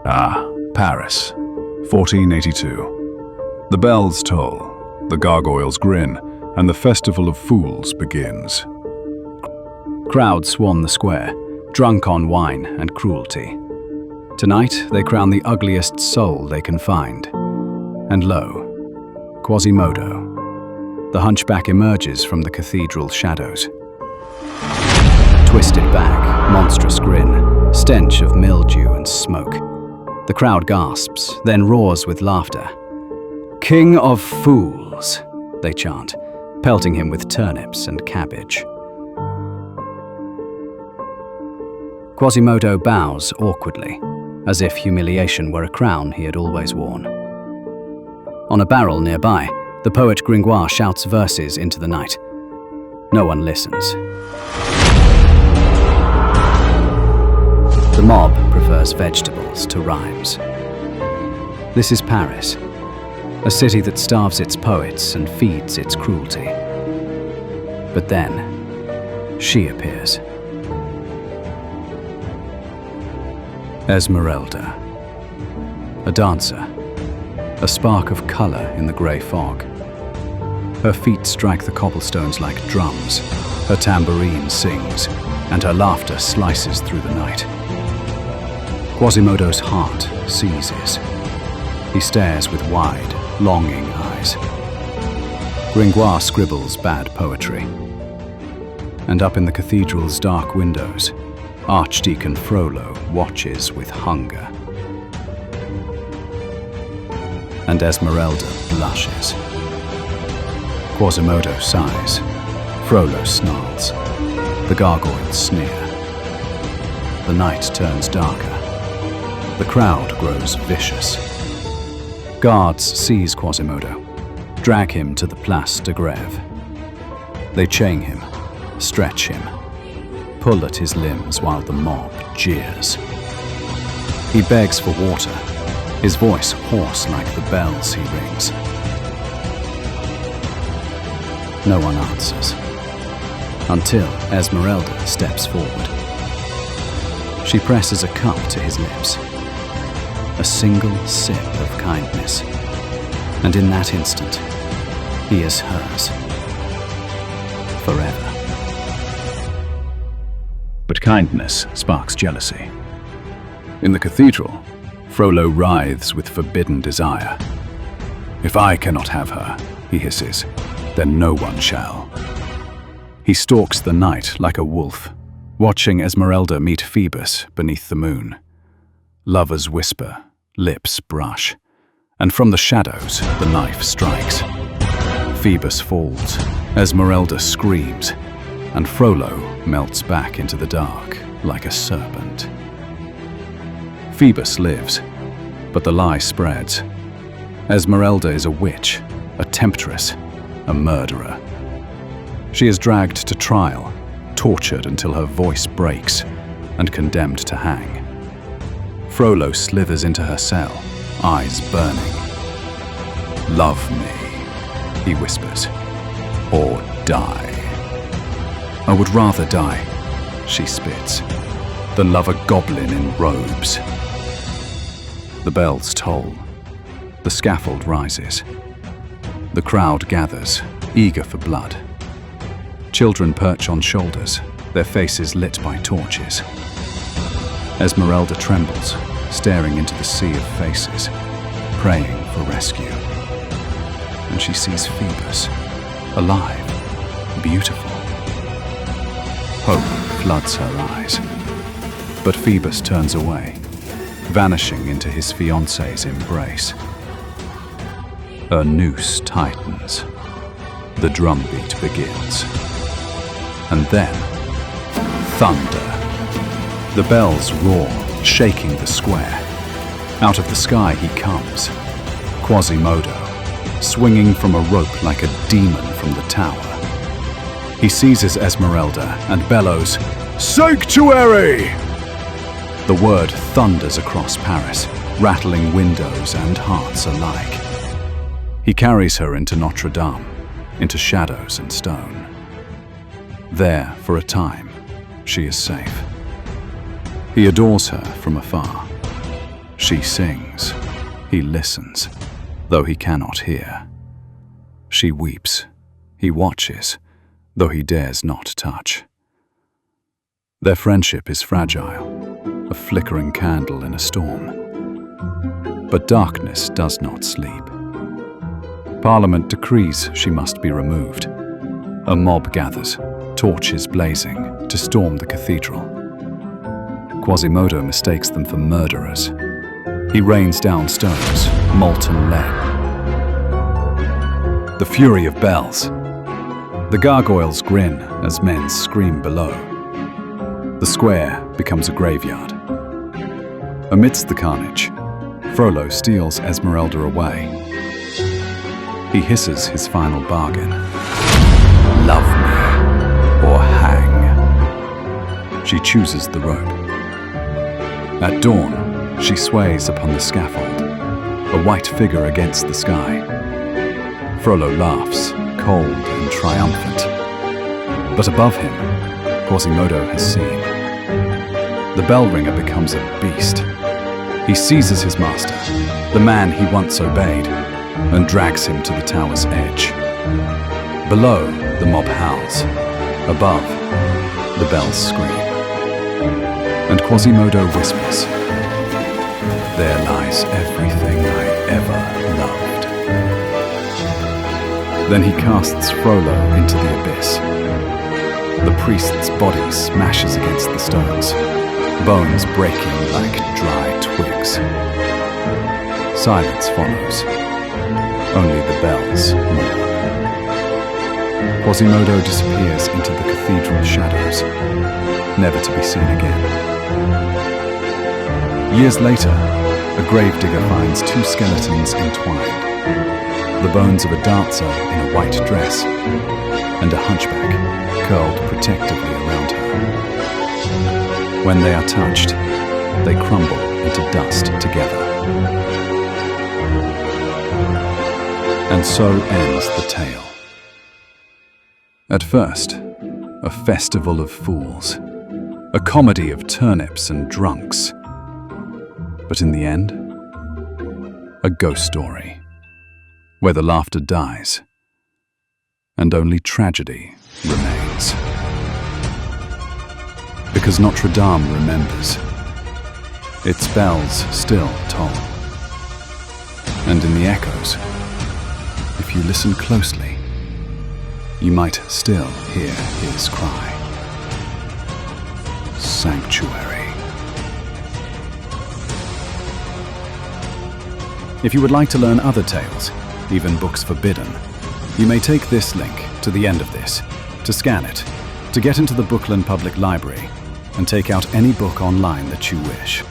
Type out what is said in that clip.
Paris, 1482. The bells toll, the gargoyles grin, and the Festival of Fools begins. Crowds swarm the square, drunk on wine and cruelty. Tonight, they crown the ugliest soul they can find. And lo, Quasimodo. The hunchback emerges from the cathedral shadows. Twisted back, monstrous grin, stench of mildew and smoke. The crowd gasps, then roars with laughter. "King of Fools," they chant, pelting him with turnips and cabbage. Quasimodo bows awkwardly, as if humiliation were a crown he had always worn. On a barrel nearby, the poet Gringoire shouts verses into the night. No one listens. The mob prefers vegetables to rhymes. This is Paris, a city that starves its poets and feeds its cruelty. But then, she appears. Esmerelda. A dancer, a spark of color in the grey fog. Her feet strike the cobblestones like drums, her tambourine sings, and her laughter slices through the night. Quasimodo's heart seizes. He stares with wide, longing eyes. Gringoire scribbles bad poetry. And up in the cathedral's dark windows, Archdeacon Frollo watches with hunger. And Esmerelda blushes. Quasimodo sighs. Frollo snarls. The gargoyles sneer. The night turns darker. The crowd grows vicious. Guards seize Quasimodo, drag him to the Place de Grève. They chain him, stretch him, pull at his limbs while the mob jeers. He begs for water, his voice hoarse like the bells he rings. No one answers, until Esmerelda steps forward. She presses a cup to his lips, a single sip of kindness, and in that instant, he is hers. Forever. But kindness sparks jealousy. In the cathedral, Frollo writhes with forbidden desire. "If I cannot have her," he hisses, "then no one shall." He stalks the night like a wolf, watching Esmerelda meet Phoebus beneath the moon. Lovers whisper, lips brush, and from the shadows the knife strikes. Phoebus falls, Esmerelda screams, and Frollo melts back into the dark like a serpent. Phoebus lives, but the lie spreads. Esmerelda is a witch, a temptress, a murderer. She is dragged to trial, tortured until her voice breaks, and condemned to hang. Frollo slithers into her cell, eyes burning. "Love me," he whispers, "or die." "I would rather die," she spits, "than love a goblin in robes." The bells toll. The scaffold rises. The crowd gathers, eager for blood. Children perch on shoulders, their faces lit by torches. Esmerelda trembles, staring into the sea of faces, praying for rescue. And she sees Phoebus, alive, beautiful. Hope floods her eyes. But Phoebus turns away, vanishing into his fiancée's embrace. Her noose tightens. The drumbeat begins. And then, thunder. The bells roar, shaking the square. Out of the sky he comes, Quasimodo, swinging from a rope like a demon from the tower. He seizes Esmerelda and bellows, "Sanctuary!" The word thunders across Paris, rattling windows and hearts alike. He carries her into Notre Dame, into shadows and stone. There, for a time, she is safe. He adores her from afar. She sings. He listens, though he cannot hear. She weeps. He watches, though he dares not touch. Their friendship is fragile, a flickering candle in a storm. But darkness does not sleep. Parliament decrees she must be removed. A mob gathers, torches blazing, to storm the cathedral. Quasimodo mistakes them for murderers. He rains down stones, molten lead. The fury of bells. The gargoyles grin as men scream below. The square becomes a graveyard. Amidst the carnage, Frollo steals Esmerelda away. He hisses his final bargain. Love me, or hang. She chooses the rope. At dawn, she sways upon the scaffold, a white figure against the sky. Frollo laughs, cold and triumphant. But above him, Quasimodo has seen. The bell ringer becomes a beast. He seizes his master, the man he once obeyed, and drags him to the tower's edge. Below, the mob howls. Above, the bells scream. And Quasimodo whispers, "There lies everything I ever loved." Then he casts Frollo into the abyss. The priest's body smashes against the stones, bones breaking like dry twigs. Silence follows. Only the bells mourn. Quasimodo disappears into the cathedral shadows, never to be seen again. Years later, a gravedigger finds two skeletons entwined. The bones of a dancer in a white dress, and a hunchback curled protectively around her. When they are touched, they crumble into dust together. And so ends the tale. At first, a festival of fools, a comedy of turnips and drunks. But in the end, a ghost story, where the laughter dies and only tragedy remains. Because Notre Dame remembers, its bells still toll. And in the echoes, if you listen closely, you might still hear his cry. Sanctuary. If you would like to learn other tales, even books forbidden, you may take this link to the end of this, to scan it, to get into the Brooklyn Public Library, and take out any book online that you wish.